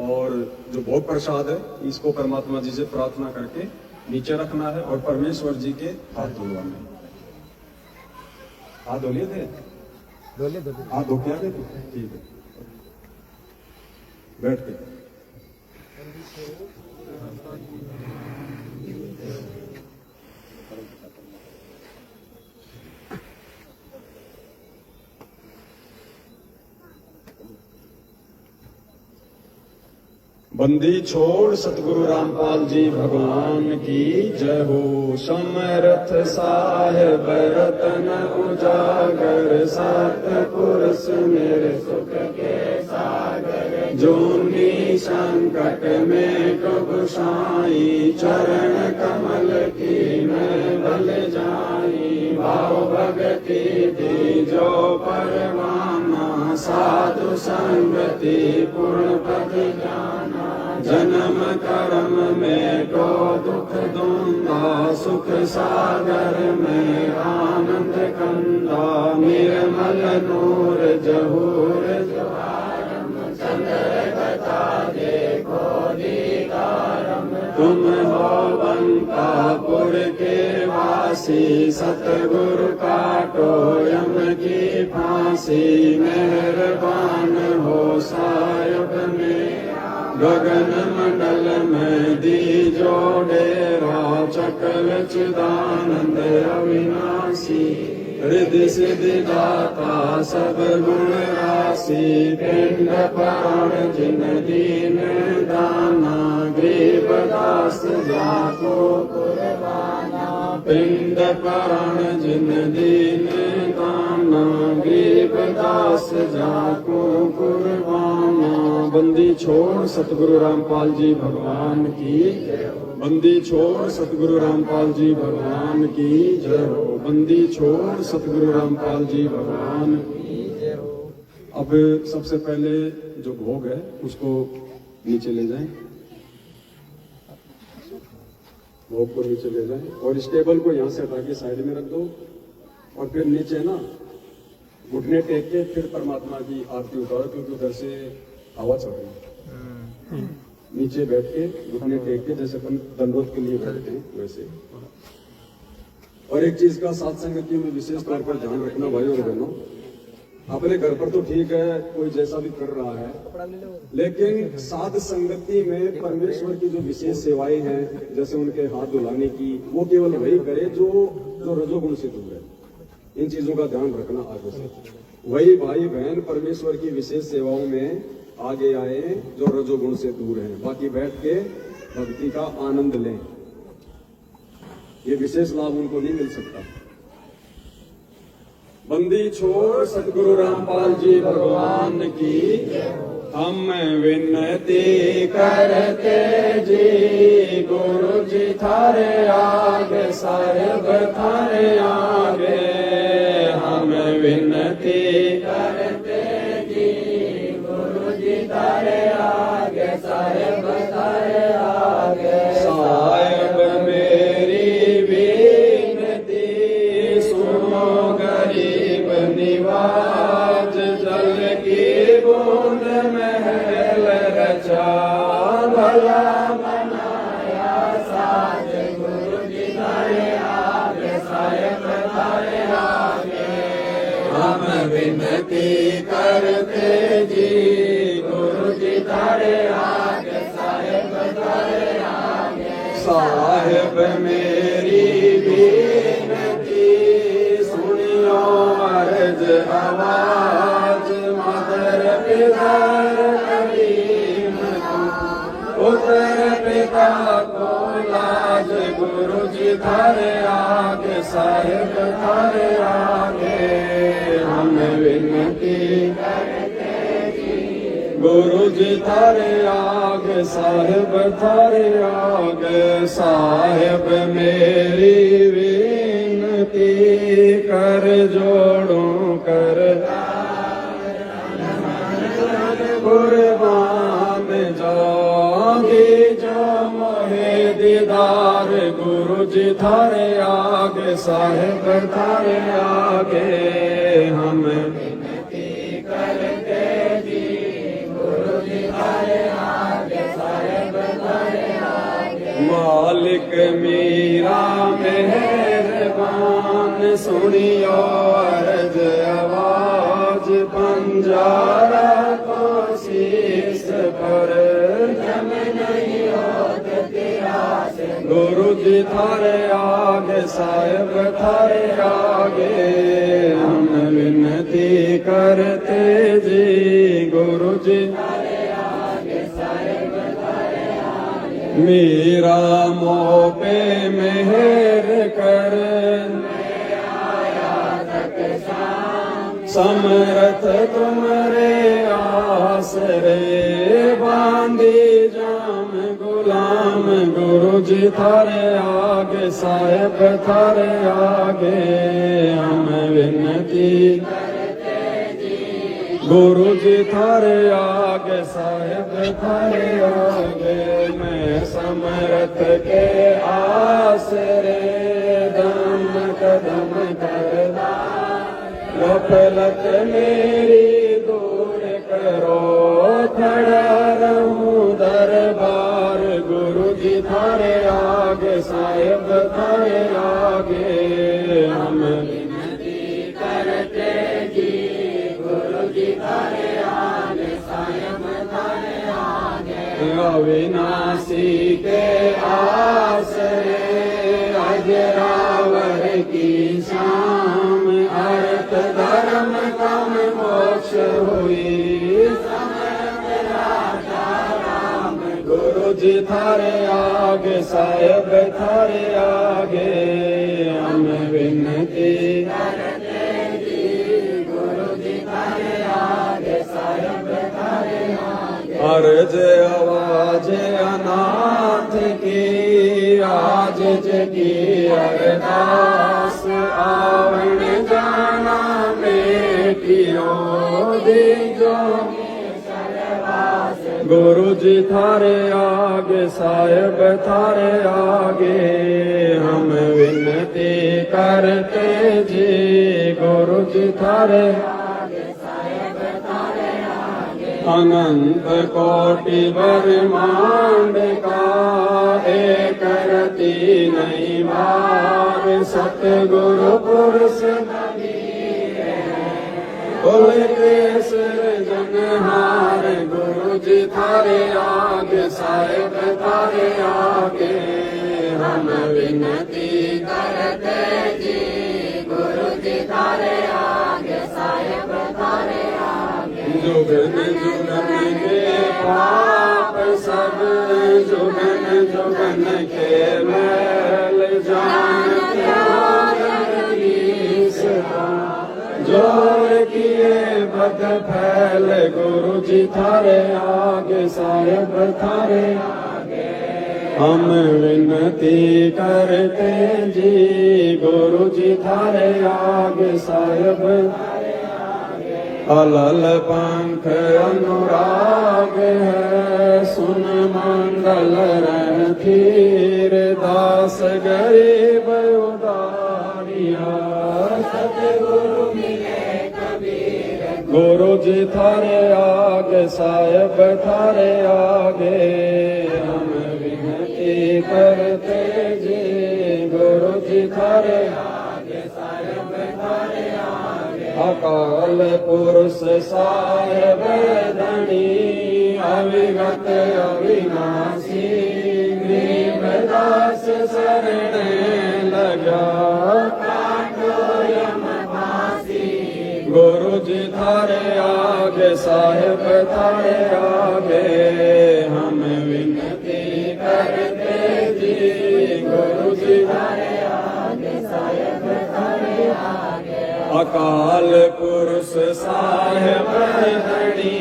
और जो भोग प्रसाद है इसको परमात्मा जी से प्रार्थना करके नीचे रखना है और परमेश्वर जी के हाथ धुलवाने। हाथ धो लिए थे, हाथ धो के आ गए थे, ठीक है बैठ के। बंदी छोड़ सतगुरु रामपाल जी भगवान की जय हो। समर्थ साहेब रतन उजागर, सतपुरुष मेरे सुख के सागर। जोनी संकट में कब साई, चरण कमल की मैं बल जाई। भाव भगति दी जो परवाना, साधु संगति पूर्ण पद जाना। जन्म कर्म में को दुख दूंगा, सुख सागर में आनंद कंदा। निर्मल नूर जहूर ज्वारम, चंद्र कथा देखो दीदारम। तुम हो बंकापुर के वासी, सतगुरु काटो यम की फांसी। मेहरबान हो साहिब मेरा, गगन मंडल में दीजो डेरा। चक्र चिदानंद अविनाशी, रिद्धि सिद्धि दाता सब गुण राशि। पिंड प्राण जिन दीन दाना, गरीबदास जाको कुर्बाना। पिंड प्राण जिन दीन दाना, गरीबदास जाको कुर्बाना। बंदी छोड़ सतगुरु रामपाल जी भगवान की, बंदी छोड़ सतगुरु रामपाल जी भगवान की जय हो। बंदी छोड़ सतगुरु रामपाल जी भगवान की जय हो। अब सबसे पहले जो भोग है उसको नीचे ले जाएं, भोग को नीचे ले जाएं और इस टेबल को यहाँ से हटा के साइड में रख दो और फिर नीचे ना घुटने टेक के फिर परमात्मा की आरती उतारो, क्योंकि उधर से हवा चल रही है। नीचे बैठ के घुटने टेक के जैसे अपन दंडोत के लिए बैठते हैं वैसे। और एक चीज का साथ संगति में विशेष तौर पर ध्यान रखना भाई और बहनों, अपने घर पर तो ठीक है कोई जैसा भी कर रहा है, लेकिन साध संगति में परमेश्वर की जो विशेष सेवाएं हैं जैसे उनके हाथ धुलाने की, वो केवल वही करे जो रजोगुण से दूर है। इन चीजों का ध्यान रखना आगे से। वही भाई बहन परमेश्वर की विशेष सेवाओं में आगे आए जो रजोगुण से दूर हैं, बाकी बैठ के भक्ति का आनंद लें। ये विशेष लाभ उनको नहीं मिल सकता। बंदी छोड़ सतगुरु रामपाल जी भगवान की, हम विनती करते जी गुरु जी थारे आगे, साहेब थारे आगे। हम विनती करते जी गुरु जी थारे आगे, साहेब थारे आगे। साहेब मेरी विनती सुनो, गरीब निवाज जल की बूंद महल रचा, भला बनाया साज गुरु जी थारे आगे, साहेब थारे आगे। हम विनती करते जी गुरु जी थारे आगे, साहेब थारे आगे। साहेब मेरी विनती सुनियो अर्ज आवाज, मदर पिता करीम पुत्र पिता को लाज, गुरु जी थारे आगे, साहेब थारे आगे। हम विनती करते जी गुरु जी थारे आगे, साहेब थारे आगे। साहेब मेरी विनती कर जोड़ो कर कुर्बान जाओगी जो मोहे दीदार, गुरु जी थारे आगे, साहेब थारे आगे। हम विनती करते जी गुरु जी थारे आगे, साहेब थारे आगे। मालिक मीरा मेहरबान सुनियो अर्ज आवाज, पंजारा को शीस पर जम नहीं होत तेरा से, गुरु जी थारे आगे, साहेब थारे आगे। हम विनती करते जी गुरु जी थारे आगे, साहेब थारे आगे। मेरा मोह पे मेहर कर, समरथ तुमरे आसरे, बांधी जाम गुलाम गुरु जी थारे आगे, साहेब थारे आगे। हम विनती करते जी गुरु जी थारे आगे, साहेब थारे आगे। मैं समरथ के आसरे दम कदम करदा, गफलत मेरी दूर करो, खड़ा रहूं दरबार, गुरु जी थारे आगे, साहेब थारे आगे। हम विनती करते जी गुरु जी थारे आगे, साहेब थारे आगे। अविनाशी के आसरे अजरावर की शाम, अर्थ धर्म काम मोक्ष हुई, गुरु जी थारे आगे, साहेब थारे आगे। हम विनती करते जी गुरु जी थारे आगे, साहेब थारे आगे। अर्ज आवाज अनाथ की आज जगी अरदास आवण जाना बेटियों दीजो गुरु जी थारे आगे साहिब थारे आगे हम विनती करते जी गुरु जी थारे अनंत कोटि ब्रह्मांड का एक रति नहीं बार सतगुरु पुरुष कुल केसर जनहार गुरु जी थारे आगे साहिब थारे आगे हम विनती करते जी गुरु जी थारे आगे साहिब थारे आगे जुगन जुगन के पाप सब जुगन जुगन के मैल जान जोर किए बद फैल गुरु जी थारे आगे साहिब थारे आगे हम विनती करते जी गुरु जी थारे आगे साहिब अलल पंख अनुराग है सुन मंडल रन थीर दास गरीब उदारिया सतगुरु मिले कबीर गुरु जी थारे आगे साहिब थारे आगे हम विनती करते जी गुरु जी थारे आगे साहिब थारे आगे अकाल पुरुष साहिब धनी अविगत अविनाशी गरीबदास शरण लगा गुरु जी थारे आगे साहिब थारे आगे हम विनती करते जी गुरु जी थारे आगे साहिब थारे आगे अकाल पुरुष साहिब धनी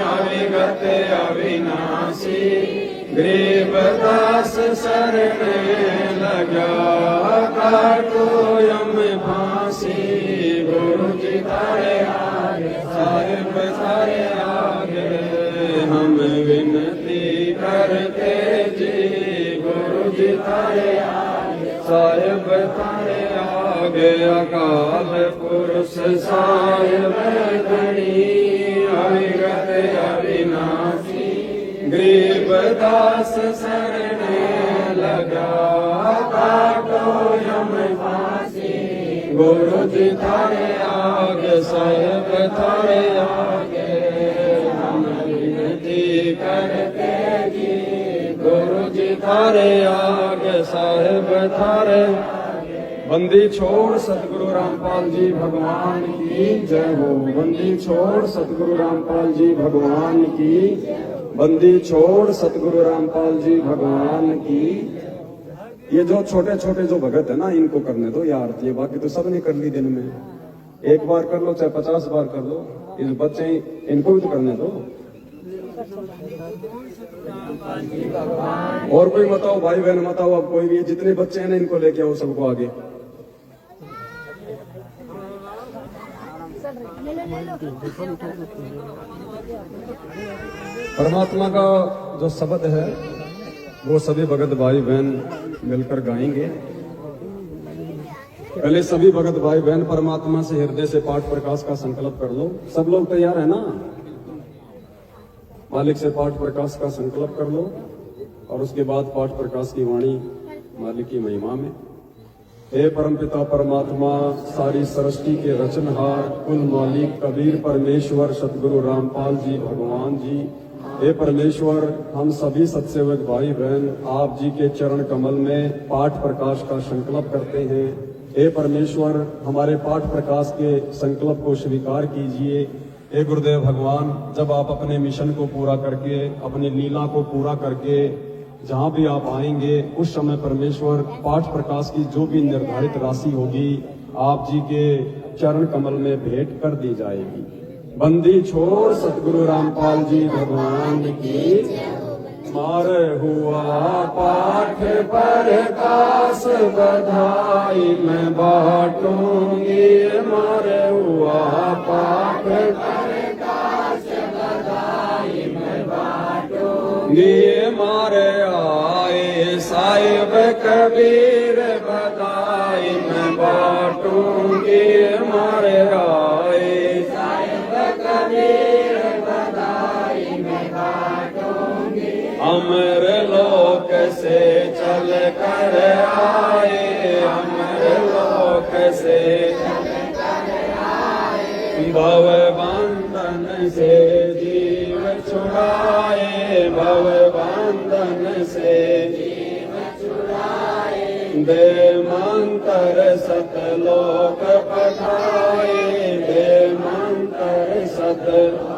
अविगत अविनाशी गरीबदास शरण लगा काटो यम फांसी गुरु जी थारे आगे साहिब थारे आगे हम विनती करते जी गुरु जी थारे आगे साहिब थारे आगे अकाल पुरुष साहिब धनी अविगत अविनाशी गरीबदास शरण लगा काटो यम फांसी गुरु जी थारे आगे साहिब थारे आगे हम विनती करते जी गुरु जी थारे आगे साहिब थारे बंदी छोड़ सतगुरु रामपाल जी भगवान की जय हो बंदी छोड़ सतगुरु रामपाल जी भगवान की बंदी छोड़ सतगुरु रामपाल जी भगवान की। ये जो छोटे छोटे जो भगत है ना इनको करने दो यार ये बाकी तो सब ने कर ली दिन में एक बार कर लो चाहे 50 बार कर लो इस बच्चे इनको भी तो करने दो। और कोई बताओ भाई बहन बताओ अब कोई भी जितने बच्चे हैं ना इनको लेके आओ सबको आगे। परमात्मा का जो शब्द है वो सभी भगत भाई बहन मिलकर गाएंगे। पहले सभी भगत भाई बहन परमात्मा से हृदय से पाठ प्रकाश का संकल्प कर लो। सब लोग तैयार है ना? मालिक से पाठ प्रकाश का संकल्प कर लो और उसके बाद पाठ प्रकाश की वाणी मालिक की महिमा में। हे परमपिता परमात्मा सारी सृष्टि के रचनहार कुल मालिक कबीर परमेश्वर सतगुरु रामपाल जी भगवान जी, हे परमेश्वर हम सभी सत्सेवक भाई बहन आप जी के चरण कमल में पाठ प्रकाश का संकल्प करते हैं। हे परमेश्वर हमारे पाठ प्रकाश के संकल्प को स्वीकार कीजिए। हे गुरुदेव भगवान जब आप अपने मिशन को पूरा करके अपनी लीला को पूरा करके जहाँ भी आप आएंगे उस समय परमेश्वर पाठ प्रकाश की जो भी निर्धारित राशि होगी आप जी के चरण कमल में भेंट कर दी जाएगी। बंदी छोड़ सतगुरु रामपाल जी भगवान की। मारे हुआ पाठ पर कास बधाई मैं बांटूंगी। मारे हुआ पाठ पर कास बधाई मैं बांटूंगी। मारे आए साहिब कबीर बधाई मैं बांटूंगी। मारे आए साहिब कबीर बधाई मैं बांटूंगी। अमर लोक से चल कर आए, अमर लोक से चल कर आए, भव बंधन से जीव छुड़ाए, भव बंधन से जीव छुड़ाए। दे मंत्र सतलोक पठाए, दे मंत्र सतलोक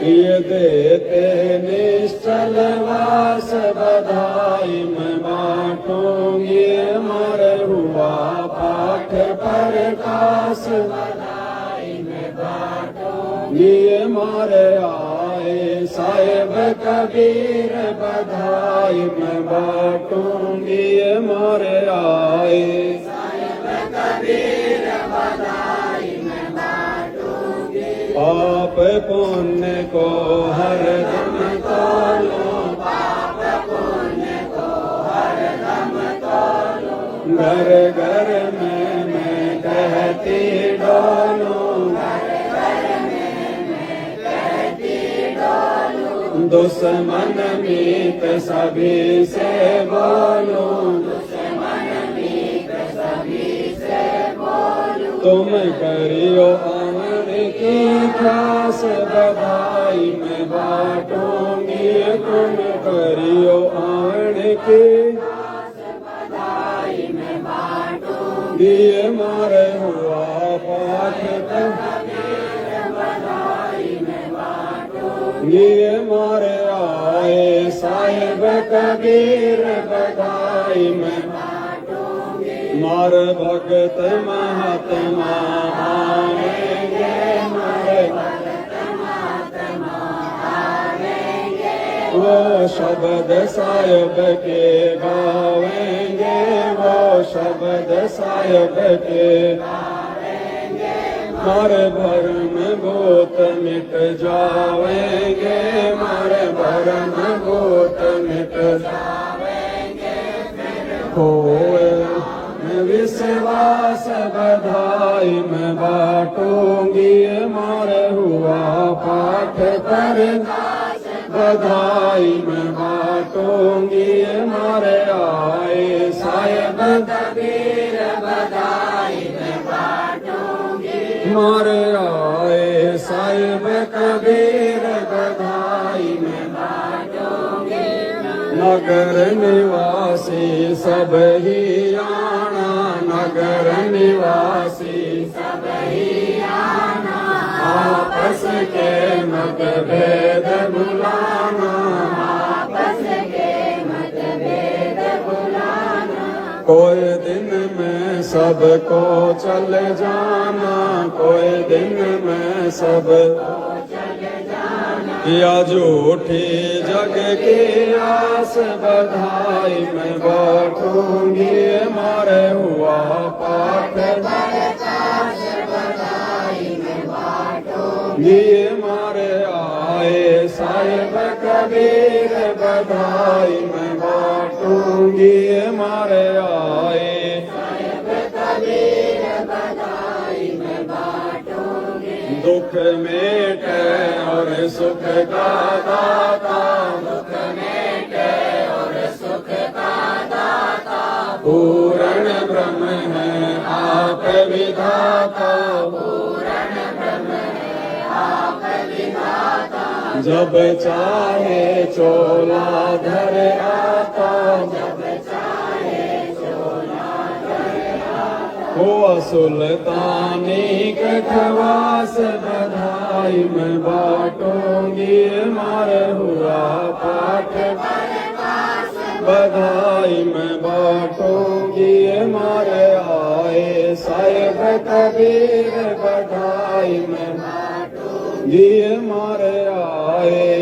ये देते निश्चल वास बधाई मैं बांटूंगी। मर हुआ पाठ पर कास बधाई मैं बांटूंगी। मारे आए साहिब कबीर बधाई मैं बांटूंगी। मारे आए साहिब कबीर बधाई मैं बांटूंगी। पाप पुण्य को हर दम तोलो, पाप पुण्य को हर दम तोलो। घर घर में मैं कहती डोलो, घर घर में मैं कहती डोलो। दुश्मन मीत सभी से बोलो, दुश्मन मीत सभी से बोलो। तुम करियो की खास बधाई मैं बांटूंगी। तुम करियो आन की खास बधाई मैं बांटूंगी। मारे हुआ पाठ कबीर बधाई मैं बांटूंगी। मारे आए साहिब कबीर बधाई मैं बांटूंगी। मार भगत महात्मा आवेंगे, वो शब्द साहिब के गावेंगे, वो शब्द साहिब के गावेंगे। मारे भरम भूत मिट जावेंगे, मारे भरम भूत मिट जावेंगे। होए विश्वास बधाई मैं बांटूंगी। मारे हुआ पाठ पर बधाई मैं बांटूंगी। मारे आए साहिब कबीर बधाई मैं बांटूंगी। मारे आए साहिब कबीर बधाई मैं बांटूंगी। नगर निवासी सब ही आना, नगर निवासी सब ही आना। आपस के मतभेद भुलाना, आपस के मतभेद भुलाना। कोई दिन में सबको चल जाना, कोई दिन में सब या झूठी जग की आस बधाई मैं बांटूंगी। मारे हुआ पाठ बधाई मैं बांटूंगी। मारे आए साहिब कबीर बधाई मैं बांटूंगी। मारे आए साहिब कबीर बधाई मैं बांटूंगी। दुख मेटे और सुख का दाता, दुख मेटे और सुख का दाता। पूर्ण ब्रह्म है आप विधाता, पूर्ण ब्रह्म है आप विधाता। जब चाहे चोला धर आता, जब चाहे चोला धर आता। हो सुल्तानी कठवास बधाई मैं बांटूंगी। मारे हुआ पाठ बधाई मैं बांटूंगी। मारे आए साहिब कबीर बधाई मैं दिए मारे आए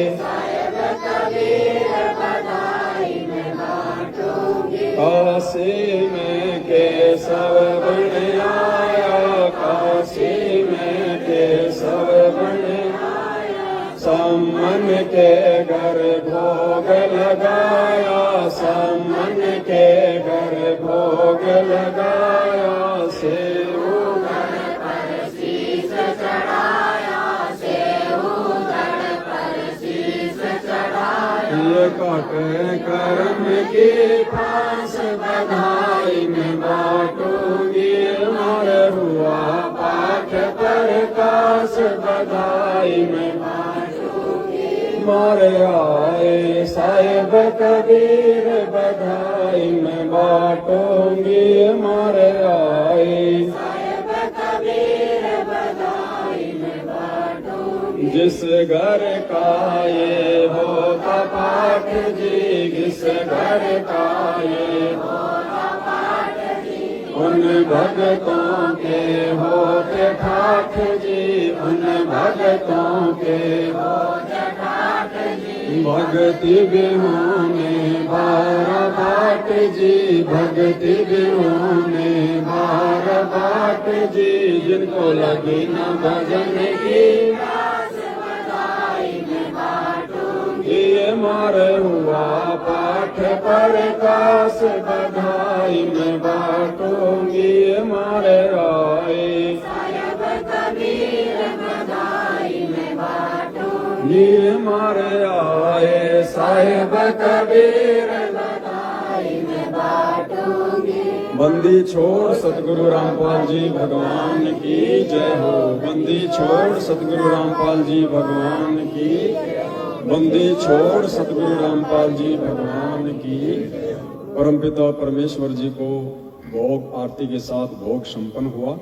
काशी में केशव बन आया काशी में केशव बन सम्मन के घर भोग लगाया सम्मन के घर भोग लगाया सेव ये काटे कर्म की फांस बधाई में बांटूंगी मर हुआ पाठ प्रकाश बधाई में मारे आए साहिब कबीर बधाई में बांटूंगी मारे आए जिस घर का ये होता पाठ जी जिस घर का ये होता पाठ जी उन भगतों के होते ठाठ जी उन भगतों के होते ठाठ जी भक्ति बिहोने बार बाट जी भक्ति बिहोने बार बाट जी जिनको लगी न भजन की ये मारे हुआ पाठ प्रकाश बधाई में बांटूंगी ये मारे आए ये मारे आए साहिब कबीर बंदी छोड़ सतगुरु रामपाल जी भगवान की जय हो बंदी छोड़ सतगुरु रामपाल जी भगवान की बंदी छोड़ सतगुरु रामपाल जी भगवान की। परमपिता परमेश्वर जी को भोग आरती के साथ भोग संपन्न हुआ।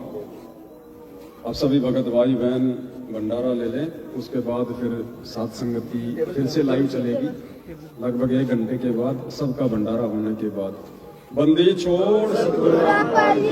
अब सभी भगत भाई बहन भंडारा ले लें, उसके बाद फिर सात संगति फिर से लाइव चलेगी लगभग 1 घंटे के बाद सबका भंडारा होने के बाद। बंदी छोड़ सतगुरु रामपाल जी